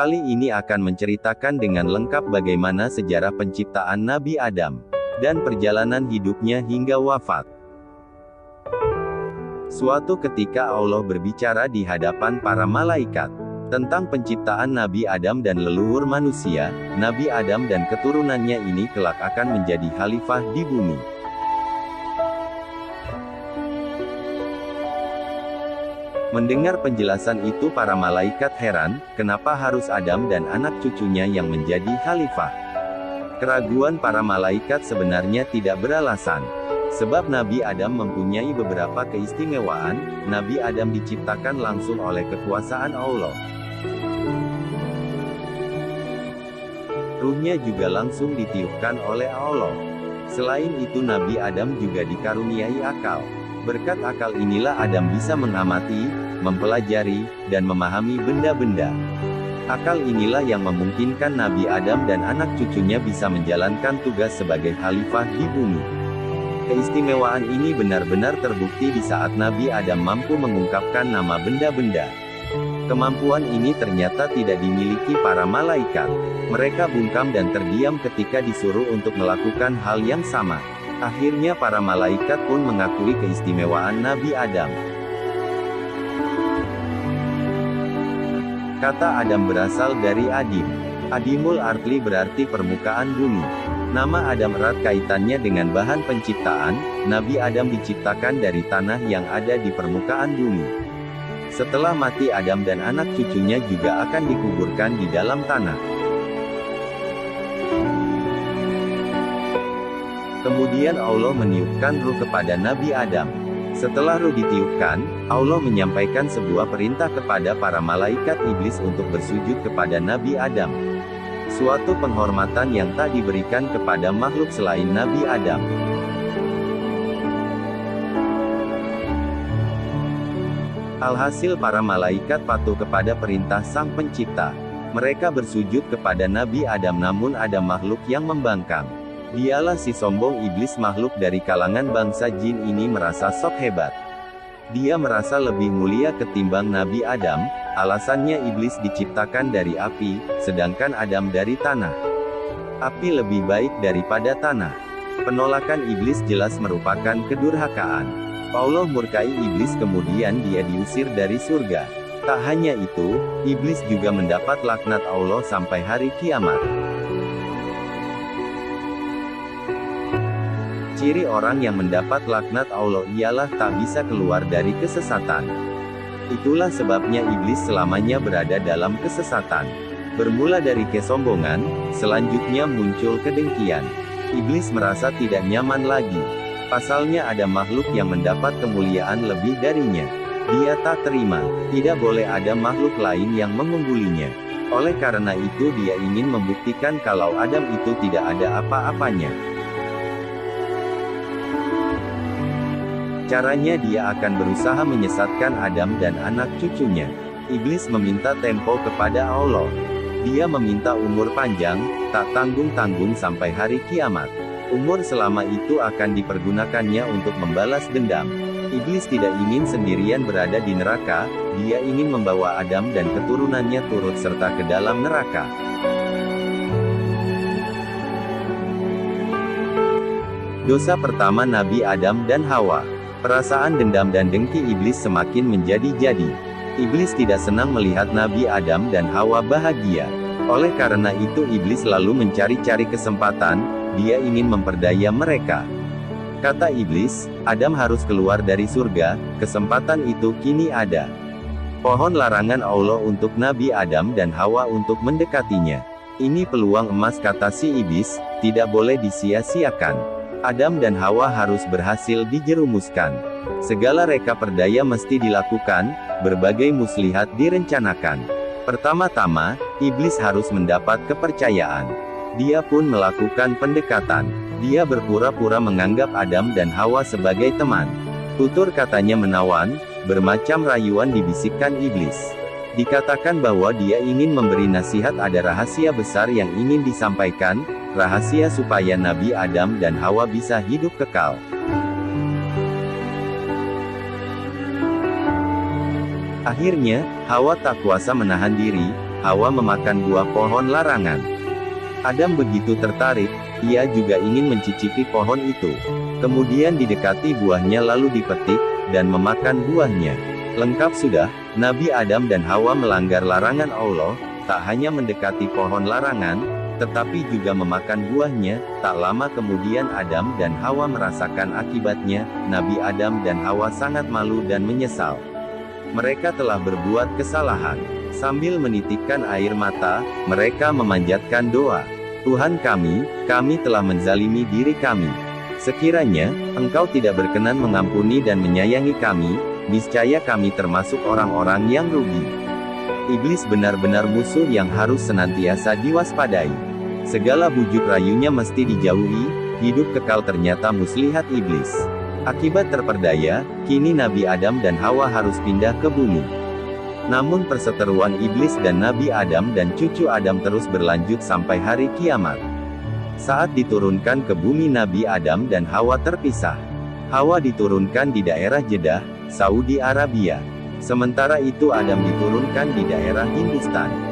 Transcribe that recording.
Kali ini akan menceritakan dengan lengkap bagaimana sejarah penciptaan Nabi Adam dan perjalanan hidupnya hingga wafat. Suatu ketika Allah berbicara di hadapan para malaikat tentang penciptaan Nabi Adam dan leluhur manusia. Nabi Adam dan keturunannya ini kelak akan menjadi khalifah di bumi. Mendengar penjelasan itu para malaikat heran, kenapa harus Adam dan anak cucunya yang menjadi khalifah? Keraguan para malaikat sebenarnya tidak beralasan. Sebab Nabi Adam mempunyai beberapa keistimewaan. Nabi Adam diciptakan langsung oleh kekuasaan Allah. Ruhnya juga langsung ditiupkan oleh Allah. Selain itu Nabi Adam juga dikaruniai akal. Berkat akal inilah Adam bisa mengamati, mempelajari, dan memahami benda-benda. Akal inilah yang memungkinkan Nabi Adam dan anak cucunya bisa menjalankan tugas sebagai khalifah di bumi. Keistimewaan ini benar-benar terbukti di saat Nabi Adam mampu mengungkapkan nama benda-benda. Kemampuan ini ternyata tidak dimiliki para malaikat. Mereka bungkam dan terdiam ketika disuruh untuk melakukan hal yang sama. Akhirnya para malaikat pun mengakui keistimewaan Nabi Adam. Kata Adam berasal dari Adim. Adimul Artli berarti permukaan bumi. Nama Adam erat kaitannya dengan bahan penciptaan. Nabi Adam diciptakan dari tanah yang ada di permukaan bumi. Setelah mati Adam dan anak cucunya juga akan dikuburkan di dalam tanah. Kemudian Allah meniupkan ruh kepada Nabi Adam. Setelah ruh ditiupkan, Allah menyampaikan sebuah perintah kepada para malaikat iblis untuk bersujud kepada Nabi Adam. Suatu penghormatan yang tak diberikan kepada makhluk selain Nabi Adam. Alhasil para malaikat patuh kepada perintah Sang Pencipta. Mereka bersujud kepada Nabi Adam, namun ada makhluk yang membangkang. Dialah si sombong iblis, makhluk dari kalangan bangsa jin ini merasa sok hebat. Dia merasa lebih mulia ketimbang Nabi Adam. Alasannya iblis diciptakan dari api, sedangkan Adam dari tanah. Api lebih baik daripada tanah. Penolakan iblis jelas merupakan kedurhakaan. Allah murkai iblis, kemudian dia diusir dari surga. Tak hanya itu, iblis juga mendapat laknat Allah sampai hari kiamat. Ciri orang yang mendapat laknat Allah ialah tak bisa keluar dari kesesatan. Itulah sebabnya iblis selamanya berada dalam kesesatan. Bermula dari kesombongan, selanjutnya muncul kedengkian. Iblis merasa tidak nyaman lagi. Pasalnya ada makhluk yang mendapat kemuliaan lebih darinya. Dia tak terima, tidak boleh ada makhluk lain yang mengunggulinya. Oleh karena itu dia ingin membuktikan kalau Adam itu tidak ada apa-apanya. Caranya dia akan berusaha menyesatkan Adam dan anak cucunya. Iblis meminta tempo kepada Allah. Dia meminta umur panjang, tak tanggung-tanggung sampai hari kiamat. Umur selama itu akan dipergunakannya untuk membalas dendam. Iblis tidak ingin sendirian berada di neraka, dia ingin membawa Adam dan keturunannya turut serta ke dalam neraka. Dosa pertama Nabi Adam dan Hawa. Perasaan dendam dan dengki iblis semakin menjadi-jadi. Iblis tidak senang melihat Nabi Adam dan Hawa bahagia. Oleh karena itu iblis lalu mencari-cari kesempatan, dia ingin memperdaya mereka. Kata iblis, Adam harus keluar dari surga, kesempatan itu kini ada. Pohon larangan Allah untuk Nabi Adam dan Hawa untuk mendekatinya. Ini peluang emas, kata si iblis, tidak boleh disia-siakan. Adam dan Hawa harus berhasil dijerumuskan. Segala reka perdaya mesti dilakukan, berbagai muslihat direncanakan. Pertama-tama, iblis harus mendapat kepercayaan. Dia pun melakukan pendekatan. Dia berpura-pura menganggap Adam dan Hawa sebagai teman. Tutur katanya menawan, bermacam rayuan dibisikkan iblis. Dikatakan bahwa dia ingin memberi nasihat, ada rahasia besar yang ingin disampaikan, rahasia supaya Nabi Adam dan Hawa bisa hidup kekal. Akhirnya, Hawa tak kuasa menahan diri, Hawa memakan buah pohon larangan. Adam begitu tertarik, ia juga ingin mencicipi pohon itu. Kemudian didekati buahnya lalu dipetik, dan memakan buahnya. Lengkap sudah, Nabi Adam dan Hawa melanggar larangan Allah, tak hanya mendekati pohon larangan, tetapi juga memakan buahnya. Tak lama kemudian Adam dan Hawa merasakan akibatnya. Nabi Adam dan Hawa sangat malu dan menyesal. Mereka telah berbuat kesalahan. Sambil menitikkan air mata, mereka memanjatkan doa. Tuhan kami telah menzalimi diri kami. Sekiranya Engkau tidak berkenan mengampuni dan menyayangi kami, niscaya kami termasuk orang-orang yang rugi. Iblis benar-benar musuh yang harus senantiasa diwaspadai. Segala bujuk rayunya mesti dijauhi. Hidup kekal ternyata muslihat iblis. Akibat terperdaya, kini Nabi Adam dan Hawa harus pindah ke bumi. Namun perseteruan iblis dan Nabi Adam dan cucu Adam terus berlanjut sampai hari kiamat. Saat diturunkan ke bumi, Nabi Adam dan Hawa terpisah. Hawa diturunkan di daerah Jeddah, Saudi Arabia. Sementara itu Adam diturunkan di daerah Hindustan.